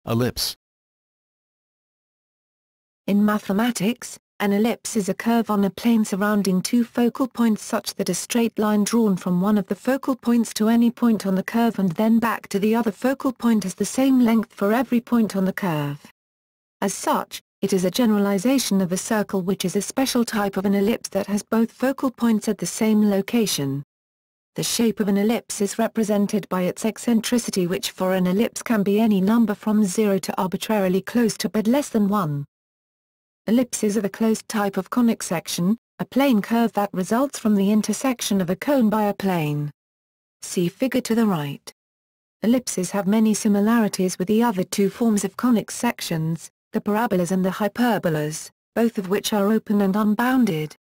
Ellipse. In mathematics, an ellipse is a curve on a plane surrounding two focal points such that a straight line drawn from one of the focal points to any point on the curve and then back to the other focal point has the same length for every point on the curve. As such, it is a generalization of a circle, which is a special type of an ellipse that has both focal points at the same location. The shape of an ellipse is represented by its eccentricity, which for an ellipse can be any number from 0 to arbitrarily close to but less than 1. Ellipses are the closed type of conic section, a plane curve that results from the intersection of a cone by a plane. See figure to the right. Ellipses have many similarities with the other two forms of conic sections, the parabolas and the hyperbolas, both of which are open and unbounded.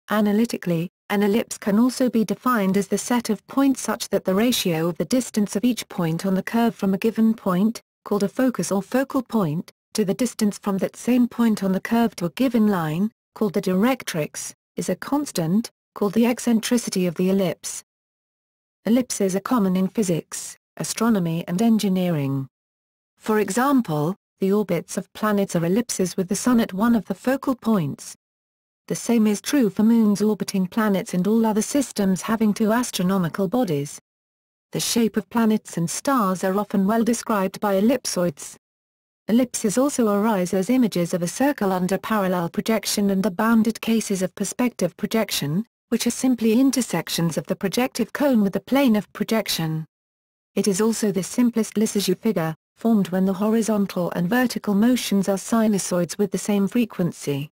Analytically, an ellipse can also be defined as the set of points such that the ratio of the distance of each point on the curve from a given point, called a focus or focal point, to the distance from that same point on the curve to a given line, called the directrix, is a constant, called the eccentricity of the ellipse. Ellipses are common in physics, astronomy and engineering. For example, the orbits of planets are ellipses with the Sun at one of the focal points. The same is true for moons orbiting planets and all other systems having two astronomical bodies. The shape of planets and stars are often well described by ellipsoids. Ellipses also arise as images of a circle under parallel projection and the bounded cases of perspective projection, which are simply intersections of the projective cone with the plane of projection. It is also the simplest Lissajous figure, formed when the horizontal and vertical motions are sinusoids with the same frequency.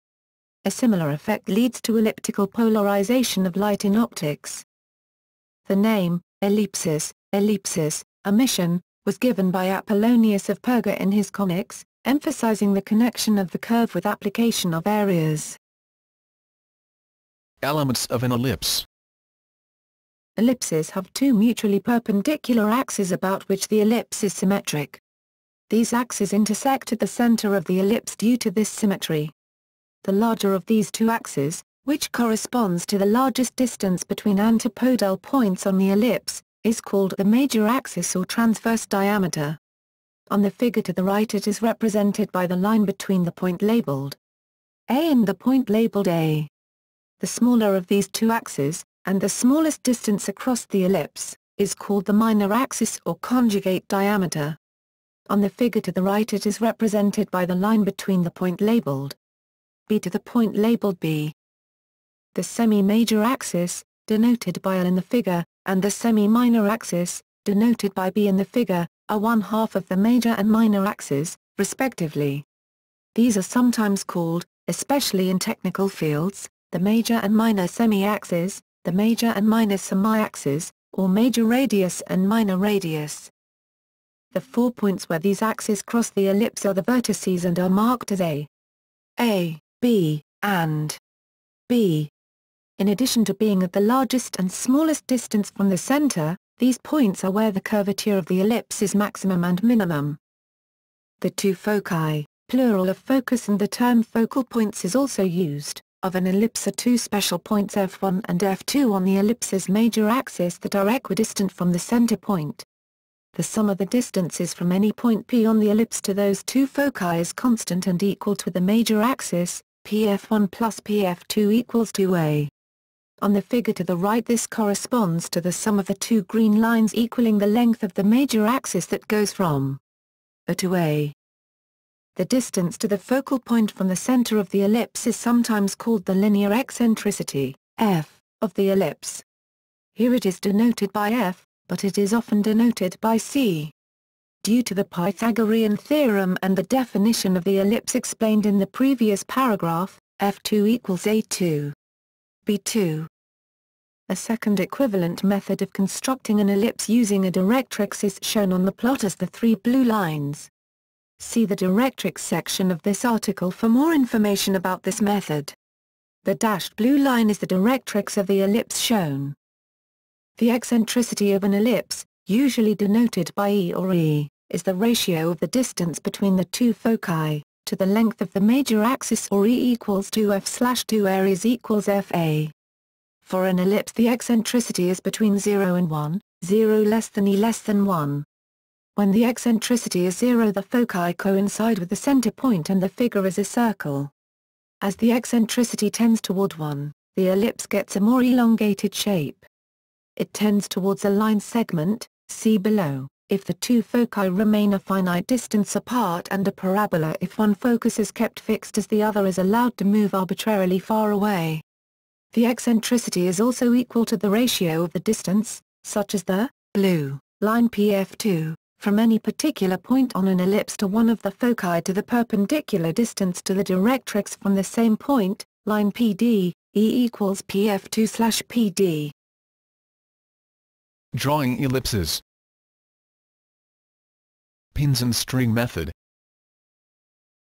A similar effect leads to elliptical polarization of light in optics. The name, ellipsis, emission, was given by Apollonius of Perga in his Conics, emphasizing the connection of the curve with application of areas. Elements of an ellipse. Ellipses have two mutually perpendicular axes about which the ellipse is symmetric. These axes intersect at the center of the ellipse due to this symmetry. The larger of these two axes, which corresponds to the largest distance between antipodal points on the ellipse, is called the major axis or transverse diameter. On the figure to the right it is represented by the line between the point labeled A and the point labeled A. The smaller of these two axes, and the smallest distance across the ellipse, is called the minor axis or conjugate diameter. On the figure to the right it is represented by the line between the point labeled B to the point labeled B. The semi-major axis, denoted by L in the figure, and the semi-minor axis, denoted by B in the figure, are one half of the major and minor axes, respectively. These are sometimes called, especially in technical fields, the major and minor semi-axes, the major and minor semi-axes, or major radius and minor radius. The 4 points where these axes cross the ellipse are the vertices and are marked as A, B, and B. In addition to being at the largest and smallest distance from the center, these points are where the curvature of the ellipse is maximum and minimum. The two foci, plural of focus, and the term focal points is also used, of an ellipse are two special points f1 and f2 on the ellipse's major axis that are equidistant from the center point. The sum of the distances from any point P on the ellipse to those two foci is constant and equal to the major axis, Pf1 plus Pf2 equals 2a. On the figure to the right this corresponds to the sum of the two green lines equaling the length of the major axis that goes from A to A. The distance to the focal point from the center of the ellipse is sometimes called the linear eccentricity, f, of the ellipse. Here it is denoted by f, but it is often denoted by c. Due to the Pythagorean theorem and the definition of the ellipse explained in the previous paragraph, f2 equals a2. b2. A second equivalent method of constructing an ellipse using a directrix is shown on the plot as the three blue lines. See the directrix section of this article for more information about this method. The dashed blue line is the directrix of the ellipse shown. The eccentricity of an ellipse, usually denoted by E or E, is the ratio of the distance between the two foci, to the length of the major axis, or E equals 2f/2 areas equals fa. For an ellipse the eccentricity is between 0 and 1, 0 less than E less than 1. When the eccentricity is 0, the foci coincide with the center point and the figure is a circle. As the eccentricity tends toward 1, the ellipse gets a more elongated shape. It tends towards a line segment, see below, if the two foci remain a finite distance apart, and a parabola if one focus is kept fixed as the other is allowed to move arbitrarily far away. The eccentricity is also equal to the ratio of the distance, such as the blue line PF2, from any particular point on an ellipse to one of the foci to the perpendicular distance to the directrix from the same point, line PD, E equals PF2/PD. Drawing ellipses. Pins and string method.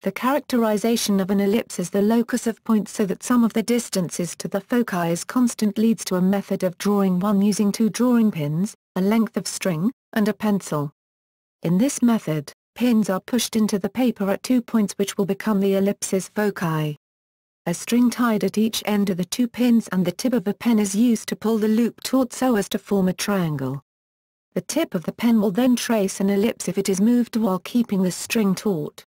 The characterization of an ellipse as the locus of points so that sum of the distances to the foci is constant leads to a method of drawing one using two drawing pins, a length of string, and a pencil. In this method, pins are pushed into the paper at 2 points which will become the ellipse's foci. A string tied at each end of the 2 pins and the tip of a pen is used to pull the loop taut so as to form a triangle. The tip of the pen will then trace an ellipse if it is moved while keeping the string taut.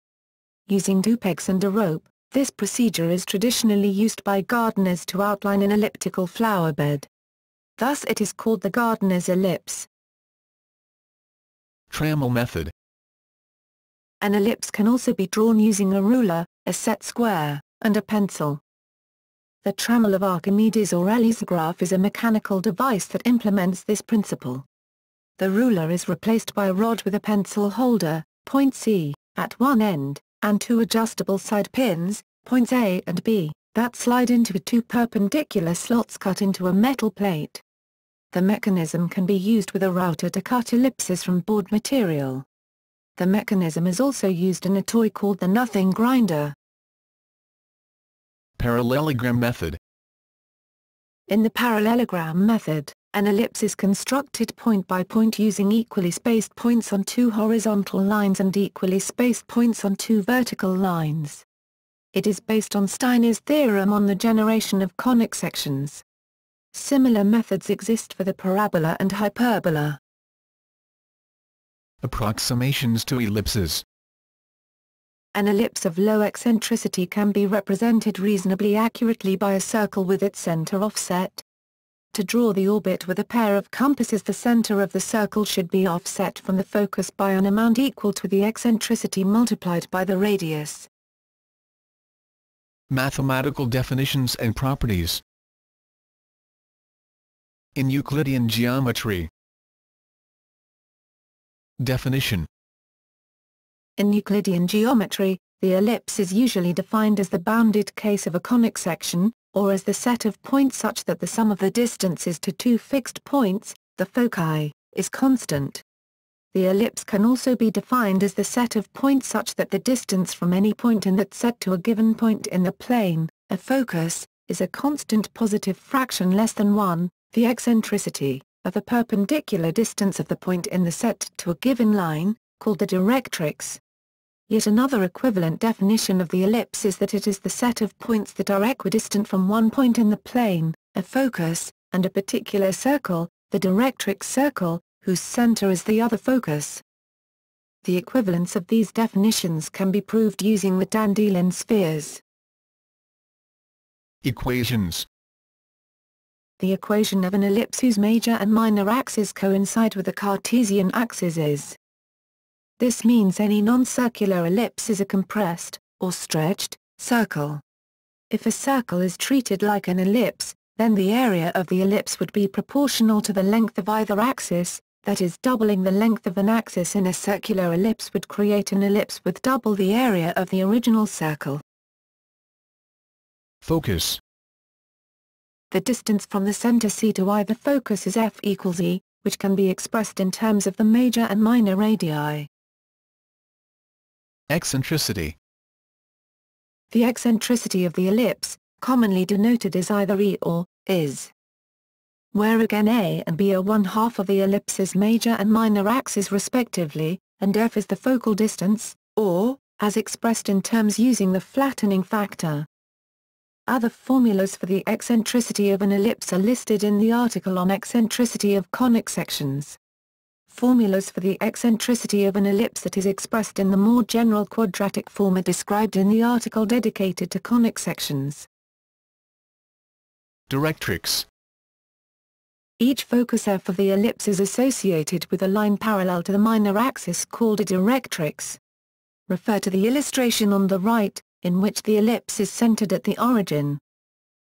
Using 2 pegs and a rope, this procedure is traditionally used by gardeners to outline an elliptical flower bed. Thus it is called the gardener's ellipse. Trammel method. An ellipse can also be drawn using a ruler, a set square, and a pencil. The trammel of Archimedes or Ellipsograph is a mechanical device that implements this principle. The ruler is replaced by a rod with a pencil holder, point C, at one end, and 2 adjustable side pins, points A and B, that slide into 2 perpendicular slots cut into a metal plate. The mechanism can be used with a router to cut ellipses from board material. The mechanism is also used in a toy called the nothing grinder. Parallelogram method. In the parallelogram method, an ellipse is constructed point by point using equally spaced points on 2 horizontal lines and equally spaced points on 2 vertical lines. It is based on Steiner's theorem on the generation of conic sections. Similar methods exist for the parabola and hyperbola. Approximations to ellipses. An ellipse of low eccentricity can be represented reasonably accurately by a circle with its center offset. To draw the orbit with a pair of compasses, the center of the circle should be offset from the focus by an amount equal to the eccentricity multiplied by the radius. Mathematical definitions and properties. In Euclidean geometry. Definition. In Euclidean geometry, the ellipse is usually defined as the bounded case of a conic section, or as the set of points such that the sum of the distances to 2 fixed points, the foci, is constant. The ellipse can also be defined as the set of points such that the distance from any point in that set to a given point in the plane, a focus, is a constant positive fraction less than 1, the eccentricity, of the perpendicular distance of the point in the set to a given line, called the directrix. Yet another equivalent definition of the ellipse is that it is the set of points that are equidistant from one point in the plane, a focus, and a particular circle, the directrix circle, whose center is the other focus. The equivalence of these definitions can be proved using the Dandelion spheres. Equations. The equation of an ellipse whose major and minor axes coincide with the Cartesian axis is. This means any non-circular ellipse is a compressed, or stretched, circle. If a circle is treated like an ellipse, then the area of the ellipse would be proportional to the length of either axis, that is, doubling the length of an axis in a circular ellipse would create an ellipse with double the area of the original circle. Focus. The distance from the center C to either focus is f equals e, which can be expressed in terms of the major and minor radii. Eccentricity. The eccentricity of the ellipse, commonly denoted as either e or, is. Where again a and b are 1/2 of the ellipse's major and minor axes respectively, and f is the focal distance, or, as expressed in terms using the flattening factor. Other formulas for the eccentricity of an ellipse are listed in the article on eccentricity of conic sections. Formulas for the eccentricity of an ellipse that is expressed in the more general quadratic form are described in the article dedicated to conic sections. Directrix. Each focus f of the ellipse is associated with a line parallel to the minor axis called a directrix. Refer to the illustration on the right, in which the ellipse is centered at the origin.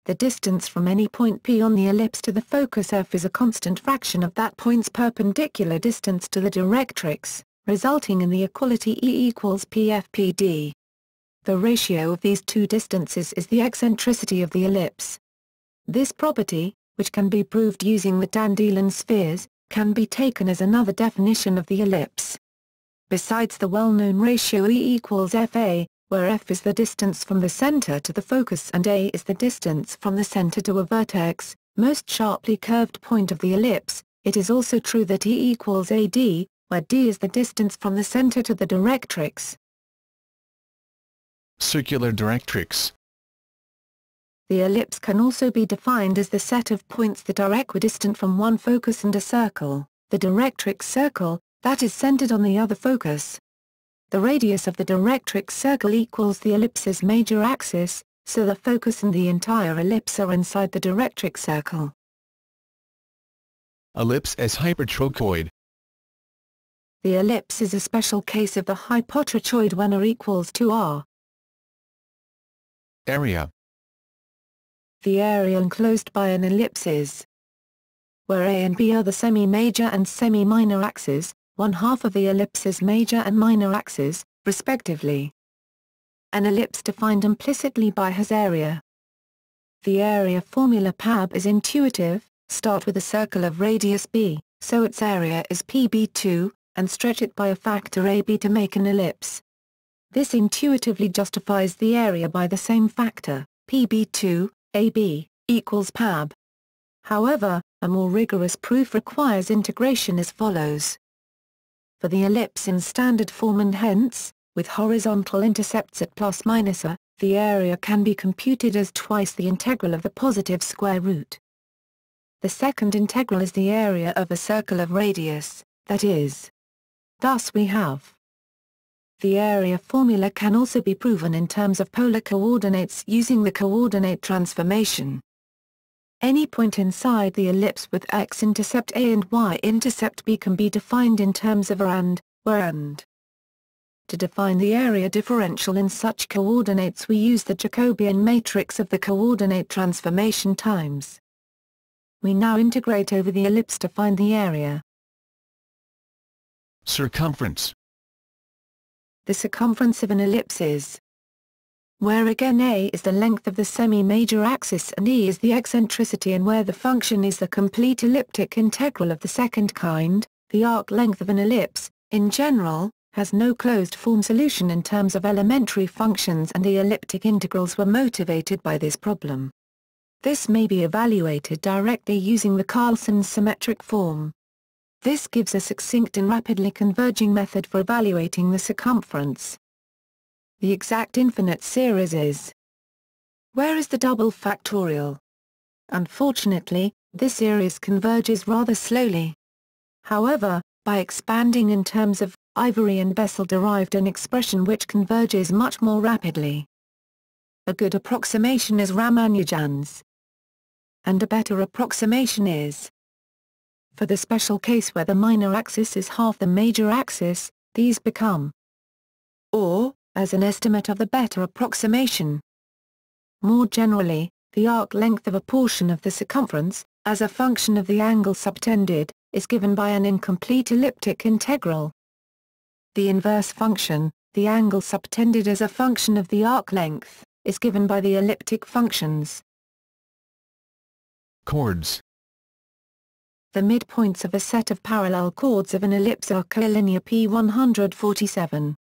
The distance from any point P on the ellipse to the focus f is a constant fraction of that point's perpendicular distance to the directrix, resulting in the equality E equals PFPD. The ratio of these two distances is the eccentricity of the ellipse. This property, which can be proved using the Dandelion spheres, can be taken as another definition of the ellipse. Besides the well-known ratio E equals FA, where f is the distance from the center to the focus and a is the distance from the center to a vertex, most sharply curved point of the ellipse, it is also true that E equals AD, where d is the distance from the center to the directrix. Circular directrix. The ellipse can also be defined as the set of points that are equidistant from one focus and a circle, the directrix circle, that is centered on the other focus. The radius of the directrix circle equals the ellipse's major axis, so the focus and the entire ellipse are inside the directrix circle. Ellipse as hypertrochoid. The ellipse is a special case of the hypotrochoid when r equals to r. Area. The area enclosed by an ellipse is, where A and B are the semi-major and semi-minor axes, 1/2 of the ellipse's major and minor axes, respectively. An ellipse defined implicitly by has area. The area formula PAB is intuitive: start with a circle of radius b, so its area is PB2, and stretch it by a factor AB to make an ellipse. This intuitively justifies the area by the same factor, PB2, AB, equals PAB. However, a more rigorous proof requires integration as follows. For the ellipse in standard form and hence, with horizontal intercepts at plus minus a, the area can be computed as twice the integral of the positive square root. The second integral is the area of a circle of radius, that is. Thus we have. The area formula can also be proven in terms of polar coordinates using the coordinate transformation. Any point inside the ellipse with x-intercept A and y-intercept B can be defined in terms of r and, where and. To define the area differential in such coordinates we use the Jacobian matrix of the coordinate transformation times. We now integrate over the ellipse to find the area. Circumference. The circumference of an ellipse is, where again A is the length of the semi-major axis and E is the eccentricity, and where the function is the complete elliptic integral of the second kind, the arc length of an ellipse, in general, has no closed-form solution in terms of elementary functions, and the elliptic integrals were motivated by this problem. This may be evaluated directly using the Carlson's symmetric form. This gives a succinct and rapidly converging method for evaluating the circumference. The exact infinite series is, where is the double factorial? Unfortunately, this series converges rather slowly. However, by expanding in terms of, Ivory and Bessel derived an expression which converges much more rapidly. A good approximation is Ramanujan's. And a better approximation is, for the special case where the minor axis is half the major axis, these become, or, as an estimate of the better approximation. More generally, the arc length of a portion of the circumference, as a function of the angle subtended, is given by an incomplete elliptic integral. The inverse function, the angle subtended as a function of the arc length, is given by the elliptic functions. Chords. The midpoints of a set of parallel chords of an ellipse are collinear P147.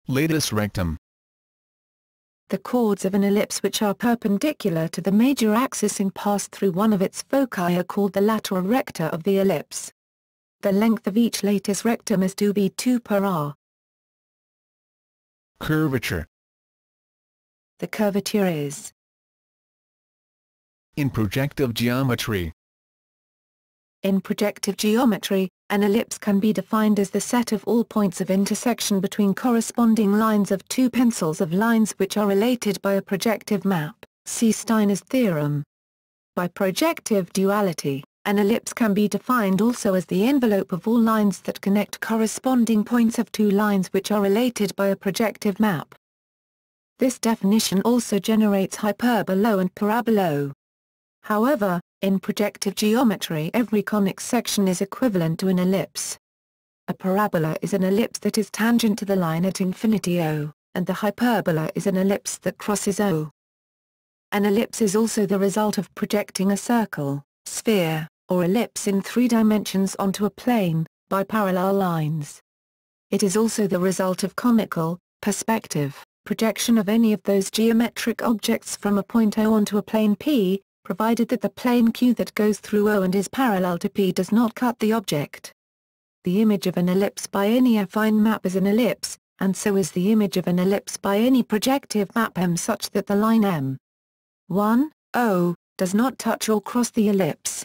Latus rectum. The chords of an ellipse which are perpendicular to the major axis and pass through one of its foci are called the lateral recta of the ellipse. The length of each latus rectum is 2b2 per r. Curvature. The curvature is, in projective geometry, In projective geometry, an ellipse can be defined as the set of all points of intersection between corresponding lines of two pencils of lines which are related by a projective map. See Steiner's theorem. By projective duality, an ellipse can be defined also as the envelope of all lines that connect corresponding points of two lines which are related by a projective map. This definition also generates hyperbolo and parabolo. However, in projective geometry every conic section is equivalent to an ellipse. A parabola is an ellipse that is tangent to the line at infinity O, and the hyperbola is an ellipse that crosses O. An ellipse is also the result of projecting a circle, sphere, or ellipse in 3 dimensions onto a plane, by parallel lines. It is also the result of conical, perspective, projection of any of those geometric objects from a point O onto a plane P, provided that the plane Q that goes through O and is parallel to P does not cut the object. The image of an ellipse by any affine map is an ellipse, and so is the image of an ellipse by any projective map M such that the line M1, O, does not touch or cross the ellipse.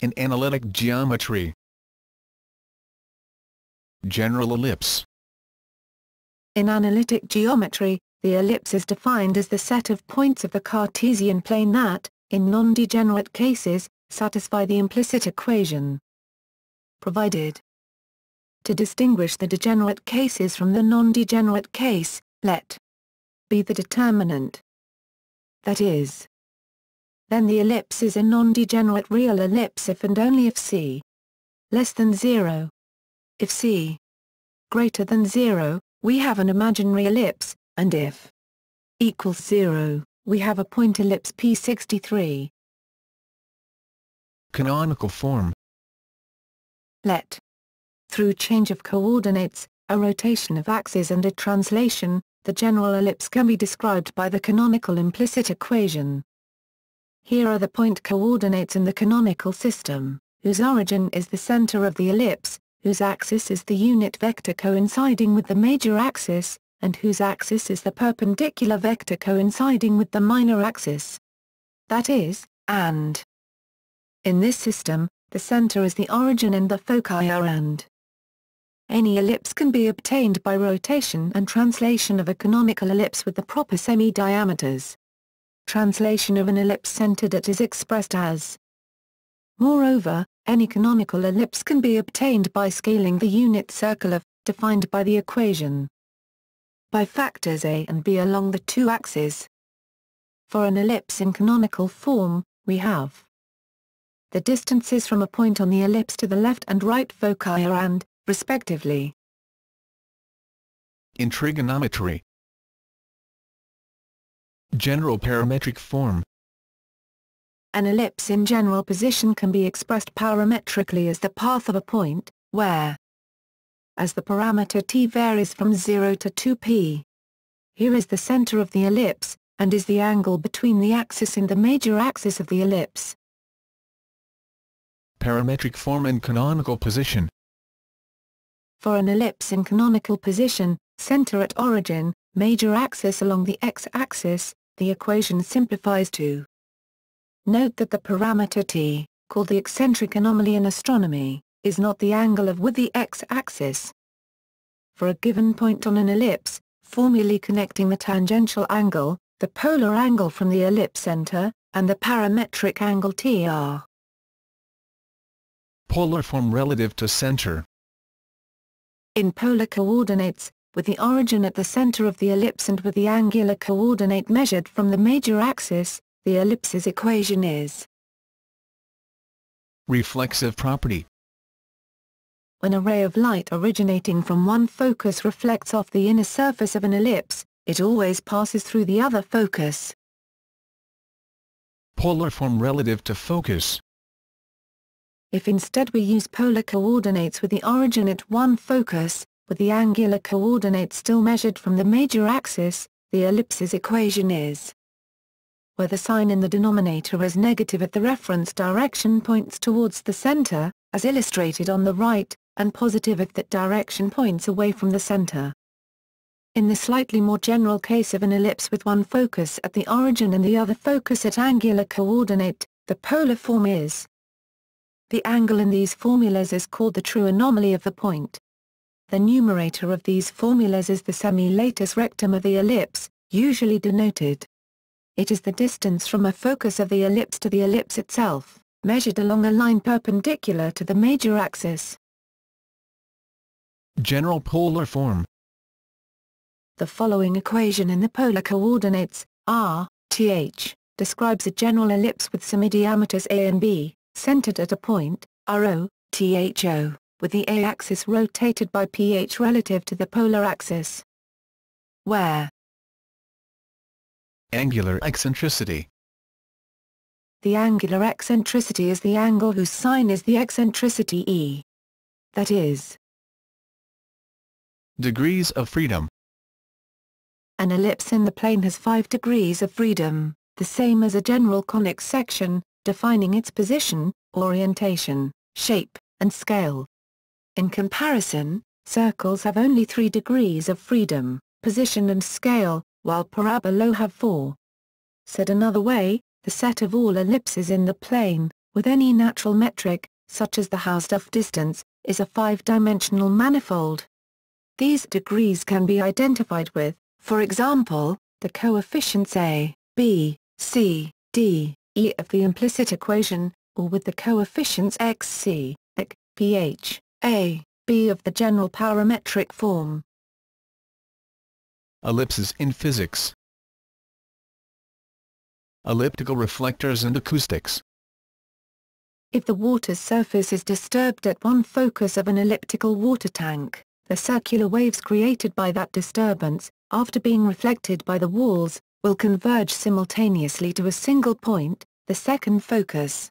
In analytic geometry, general ellipse. In analytic geometry, the ellipse is defined as the set of points of the Cartesian plane that, in non-degenerate cases, satisfy the implicit equation. Provided. To distinguish the degenerate cases from the non-degenerate case, let be the determinant. That is, then the ellipse is a non-degenerate real ellipse if and only if c less than 0. If c greater than 0, we have an imaginary ellipse, and if equals 0, we have a point ellipse P63. Canonical form. Let. Through change of coordinates, a rotation of axes and a translation, the general ellipse can be described by the canonical implicit equation. Here are the point coordinates in the canonical system, whose origin is the center of the ellipse, whose axis is the unit vector coinciding with the major axis, and whose axis is the perpendicular vector coinciding with the minor axis. That is, and. In this system, the center is the origin and the foci are and. Any ellipse can be obtained by rotation and translation of a canonical ellipse with the proper semi-diameters. Translation of an ellipse centered at is expressed as. Moreover, any canonical ellipse can be obtained by scaling the unit circle of, defined by the equation, by factors a and b along the two axes. For an ellipse in canonical form, we have the distances from a point on the ellipse to the left and right foci are and, respectively. In trigonometry, general parametric form. An ellipse in general position can be expressed parametrically as the path of a point, where as the parameter t varies from 0 to 2p. Here is the center of the ellipse, and is the angle between the axis and the major axis of the ellipse. Parametric form in canonical position. For an ellipse in canonical position, center at origin, major axis along the x-axis, the equation simplifies to. Note that the parameter t, called the eccentric anomaly in astronomy, is not the angle of with the x-axis. For a given point on an ellipse, formulae connecting the tangential angle, the polar angle from the ellipse center, and the parametric angle t are Polar form relative to center. in polar coordinates, with the origin at the center of the ellipse and with the angular coordinate measured from the major axis, the ellipse's equation is Reflexive property. when a ray of light originating from one focus reflects off the inner surface of an ellipse, it always passes through the other focus. Polar form relative to focus. If instead we use polar coordinates with the origin at one focus, with the angular coordinate still measured from the major axis, the ellipse's equation is where the sign in the denominator is negative at the reference direction points towards the center, as illustrated on the right, and positive if that direction points away from the center. In the slightly more general case of an ellipse with one focus at the origin and the other focus at angular coordinate, the polar form is The angle in these formulas is called the true anomaly of the point. The numerator of these formulas is the semi-latus rectum of the ellipse, usually denoted. It is the distance from a focus of the ellipse to the ellipse itself, measured along a line perpendicular to the major axis. General polar form. The following equation in the polar coordinates, r, th, describes a general ellipse with semi-diameters a and b, centered at a point, rO, tho, with the a-axis rotated by ph relative to the polar axis. Where Angular eccentricity. the angular eccentricity is the angle whose sign is the eccentricity e. That is, Degrees of freedom. an ellipse in the plane has 5 degrees of freedom, the same as a general conic section, defining its position, orientation, shape, and scale. In comparison, circles have only 3 degrees of freedom, position and scale, while parabolae have 4. Said another way, the set of all ellipses in the plane, with any natural metric, such as the Hausdorff distance, is a 5-dimensional manifold. These degrees can be identified with, for example, the coefficients a, b, c, d, e of the implicit equation, or with the coefficients x, c, ec, ph, a, b of the general parametric form. Ellipses in physics. Elliptical reflectors and acoustics. If the water's surface is disturbed at one focus of an elliptical water tank, the circular waves created by that disturbance, after being reflected by the walls, will converge simultaneously to a single point, the second focus.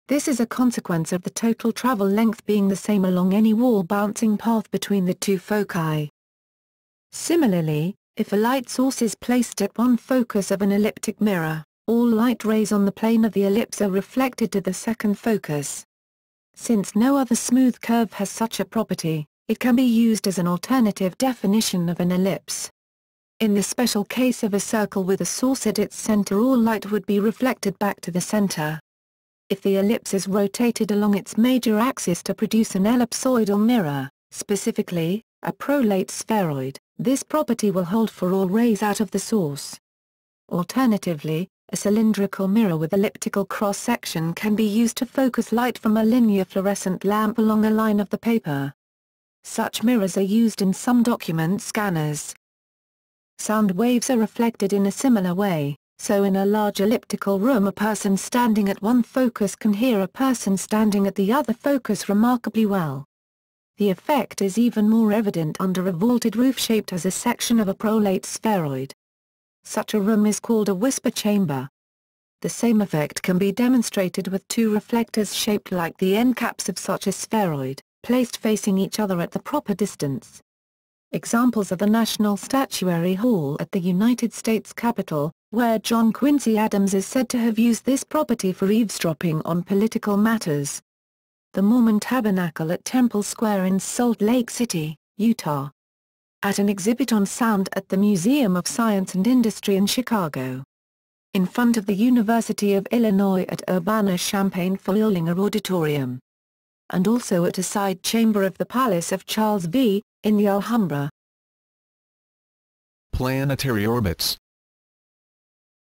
This is a consequence of the total travel length being the same along any wall bouncing path between the two foci. Similarly, if a light source is placed at one focus of an elliptic mirror, all light rays on the plane of the ellipse are reflected to the second focus. Since no other smooth curve has such a property, it can be used as an alternative definition of an ellipse. In the special case of a circle with a source at its center, all light would be reflected back to the center. If the ellipse is rotated along its major axis to produce an ellipsoidal mirror, specifically, a prolate spheroid, this property will hold for all rays out of the source. Alternatively, a cylindrical mirror with elliptical cross-section can be used to focus light from a linear fluorescent lamp along a line of the paper. Such mirrors are used in some document scanners. Sound waves are reflected in a similar way, so in a large elliptical room a person standing at one focus can hear a person standing at the other focus remarkably well. The effect is even more evident under a vaulted roof shaped as a section of a prolate spheroid. Such a room is called a whisper chamber. The same effect can be demonstrated with two reflectors shaped like the end caps of such a spheroid, placed facing each other at the proper distance. Examples are the National Statuary Hall at the United States Capitol, where John Quincy Adams is said to have used this property for eavesdropping on political matters. The Mormon Tabernacle at Temple Square in Salt Lake City, Utah. At an exhibit on sound at the Museum of Science and Industry in Chicago. In front of the University of Illinois at Urbana-Champaign-Fuilinger Auditorium. And also at a side chamber of the Palace of Charles V, in the Alhambra. Planetary orbits.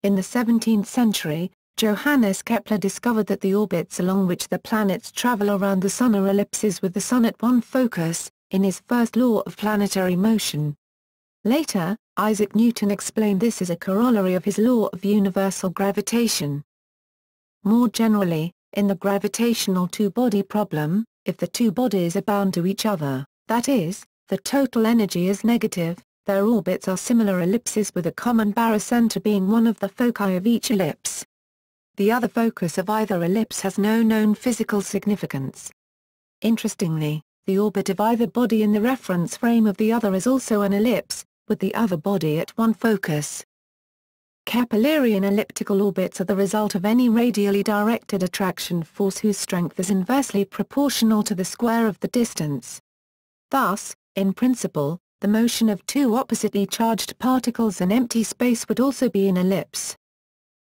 In the 17th century, Johannes Kepler discovered that the orbits along which the planets travel around the Sun are ellipses with the Sun at one focus, in his first law of planetary motion. Later, Isaac Newton explained this as a corollary of his law of universal gravitation. More generally, in the gravitational two-body problem, if the two bodies are bound to each other, that is, the total energy is negative, their orbits are similar ellipses with a common barycenter being one of the foci of each ellipse. The other focus of either ellipse has no known physical significance. Interestingly, the orbit of either body in the reference frame of the other is also an ellipse, with the other body at one focus. Keplerian elliptical orbits are the result of any radially directed attraction force whose strength is inversely proportional to the square of the distance. Thus, in principle, the motion of two oppositely charged particles in empty space would also be an ellipse.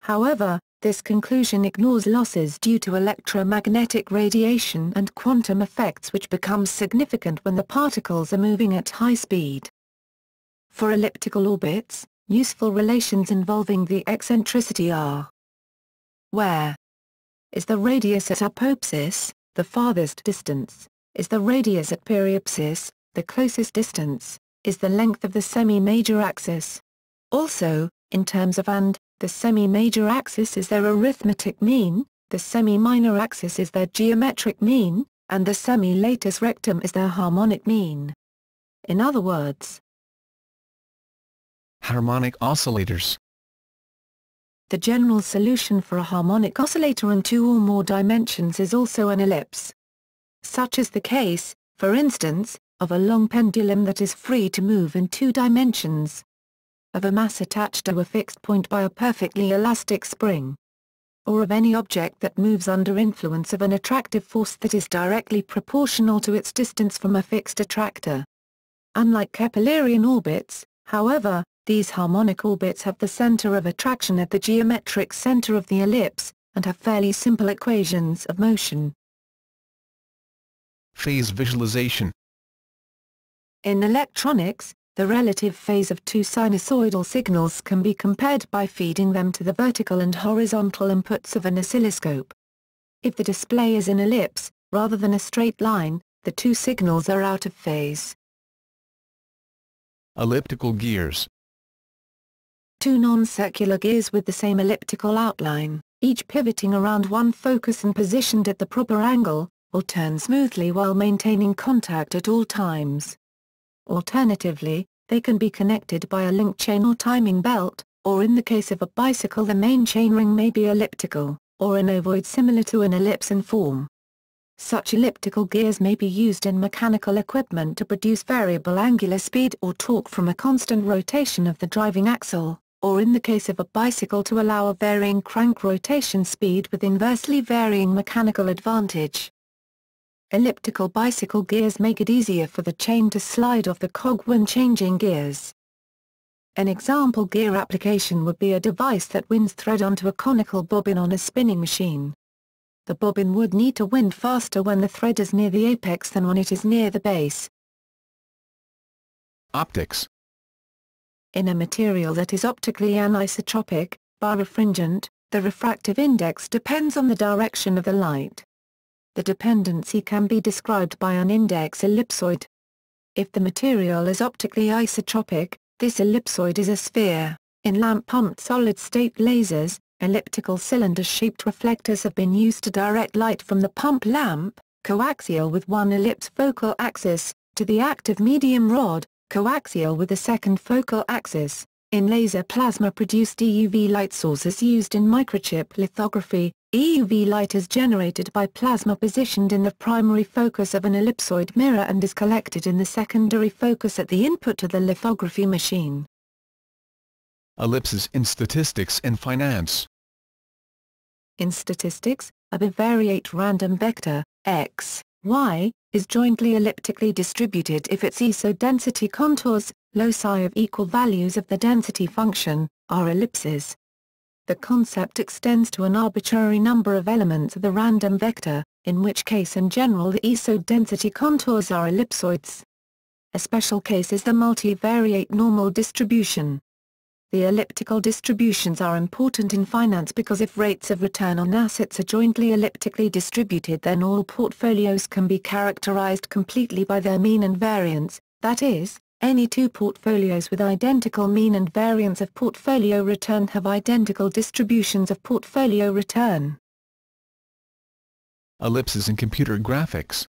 However, this conclusion ignores losses due to electromagnetic radiation and quantum effects which become significant when the particles are moving at high speed. For elliptical orbits, useful relations involving the eccentricity are: where is the radius at apopsis, the farthest distance, is the radius at periapsis, the closest distance, is the length of the semi-major axis. Also, in terms of the semi-major axis is their arithmetic mean, the semi-minor axis is their geometric mean, and the semi-latus rectum is their harmonic mean. In other words, harmonic oscillators. the general solution for a harmonic oscillator in two or more dimensions is also an ellipse. Such is the case, for instance, of a long pendulum that is free to move in two dimensions, of a mass attached to a fixed point by a perfectly elastic spring, or of any object that moves under influence of an attractive force that is directly proportional to its distance from a fixed attractor. Unlike Keplerian orbits, however, these harmonic orbits have the center of attraction at the geometric center of the ellipse, and have fairly simple equations of motion. Phase visualization. In electronics, the relative phase of two sinusoidal signals can be compared by feeding them to the vertical and horizontal inputs of an oscilloscope. If the display is an ellipse, rather than a straight line, the two signals are out of phase. Elliptical gears. Two non-circular gears with the same elliptical outline, each pivoting around one focus and positioned at the proper angle, will turn smoothly while maintaining contact at all times. Alternatively, they can be connected by a link chain or timing belt, or in the case of a bicycle the main chainring may be elliptical, or an ovoid similar to an ellipse in form. Such elliptical gears may be used in mechanical equipment to produce variable angular speed or torque from a constant rotation of the driving axle, or in the case of a bicycle to allow a varying crank rotation speed with inversely varying mechanical advantage. Elliptical bicycle gears make it easier for the chain to slide off the cog when changing gears. An example gear application would be a device that winds thread onto a conical bobbin on a spinning machine. The bobbin would need to wind faster when the thread is near the apex than when it is near the base. Optics. In a material that is optically anisotropic, birefringent, the refractive index depends on the direction of the light. The dependency can be described by an index ellipsoid. If the material is optically isotropic, this ellipsoid is a sphere. In lamp-pumped solid-state lasers, elliptical cylinder-shaped reflectors have been used to direct light from the pump lamp, coaxial with one ellipse focal axis, to the active medium rod, coaxial with a second focal axis. In laser plasma-produced EUV light sources used in microchip lithography, EUV light is generated by plasma positioned in the primary focus of an ellipsoid mirror and is collected in the secondary focus at the input to the lithography machine. Ellipses in statistics and finance. In statistics, a bivariate random vector, x, y, is jointly elliptically distributed if its isodensity contours, loci of equal values of the density function, are ellipses. The concept extends to an arbitrary number of elements of the random vector, in which case in general the isodensity contours are ellipsoids. A special case is the multivariate normal distribution. The elliptical distributions are important in finance because if rates of return on assets are jointly elliptically distributed then all portfolios can be characterized completely by their mean and variance, that is, any two portfolios with identical mean and variance of portfolio return have identical distributions of portfolio return. Ellipses in computer graphics.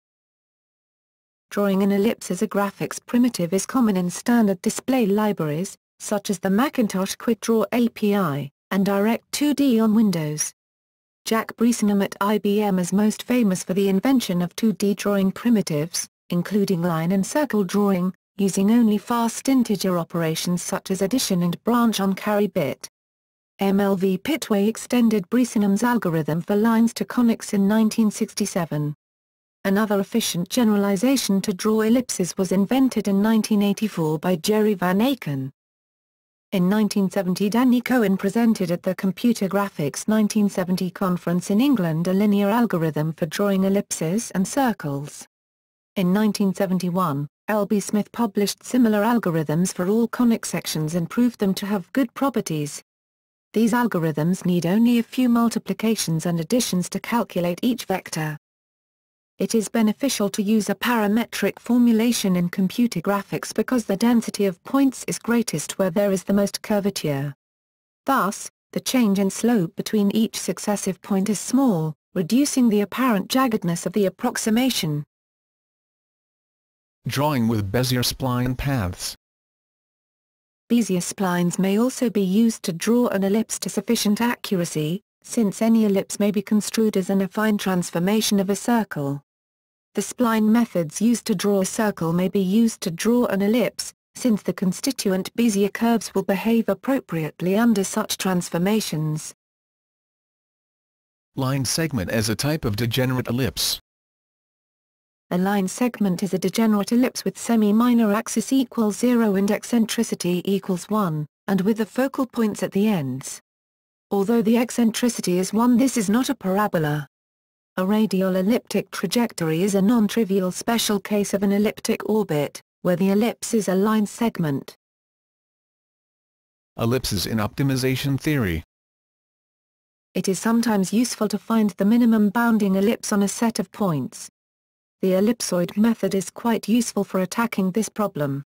Drawing an ellipse as a graphics primitive is common in standard display libraries, such as the Macintosh QuickDraw API, and Direct2D on Windows. Jack Breesenham at IBM is most famous for the invention of 2D drawing primitives, including line and circle drawing, using only fast integer operations such as addition and branch on carry bit. MLV Pitway extended Breesenham's algorithm for lines to conics in 1967. Another efficient generalization to draw ellipses was invented in 1984 by Jerry Van Aken. In 1970, Danny Cohen presented at the Computer Graphics 1970 conference in England a linear algorithm for drawing ellipses and circles. In 1971, L.B. Smith published similar algorithms for all conic sections and proved them to have good properties. These algorithms need only a few multiplications and additions to calculate each vector. It is beneficial to use a parametric formulation in computer graphics because the density of points is greatest where there is the most curvature. Thus, the change in slope between each successive point is small, reducing the apparent jaggedness of the approximation. Drawing with Bezier spline paths. Bezier splines may also be used to draw an ellipse to sufficient accuracy, since any ellipse may be construed as an affine transformation of a circle. The spline methods used to draw a circle may be used to draw an ellipse, since the constituent Bezier curves will behave appropriately under such transformations. Line segment as a type of degenerate ellipse. A line segment is a degenerate ellipse with semi-minor axis equals 0 and eccentricity equals 1, and with the focal points at the ends. Although the eccentricity is 1, this is not a parabola. A radial elliptic trajectory is a non-trivial special case of an elliptic orbit, where the ellipse is a line segment. Ellipses in optimization theory. It is sometimes useful to find the minimum bounding ellipse on a set of points. The ellipsoid method is quite useful for attacking this problem.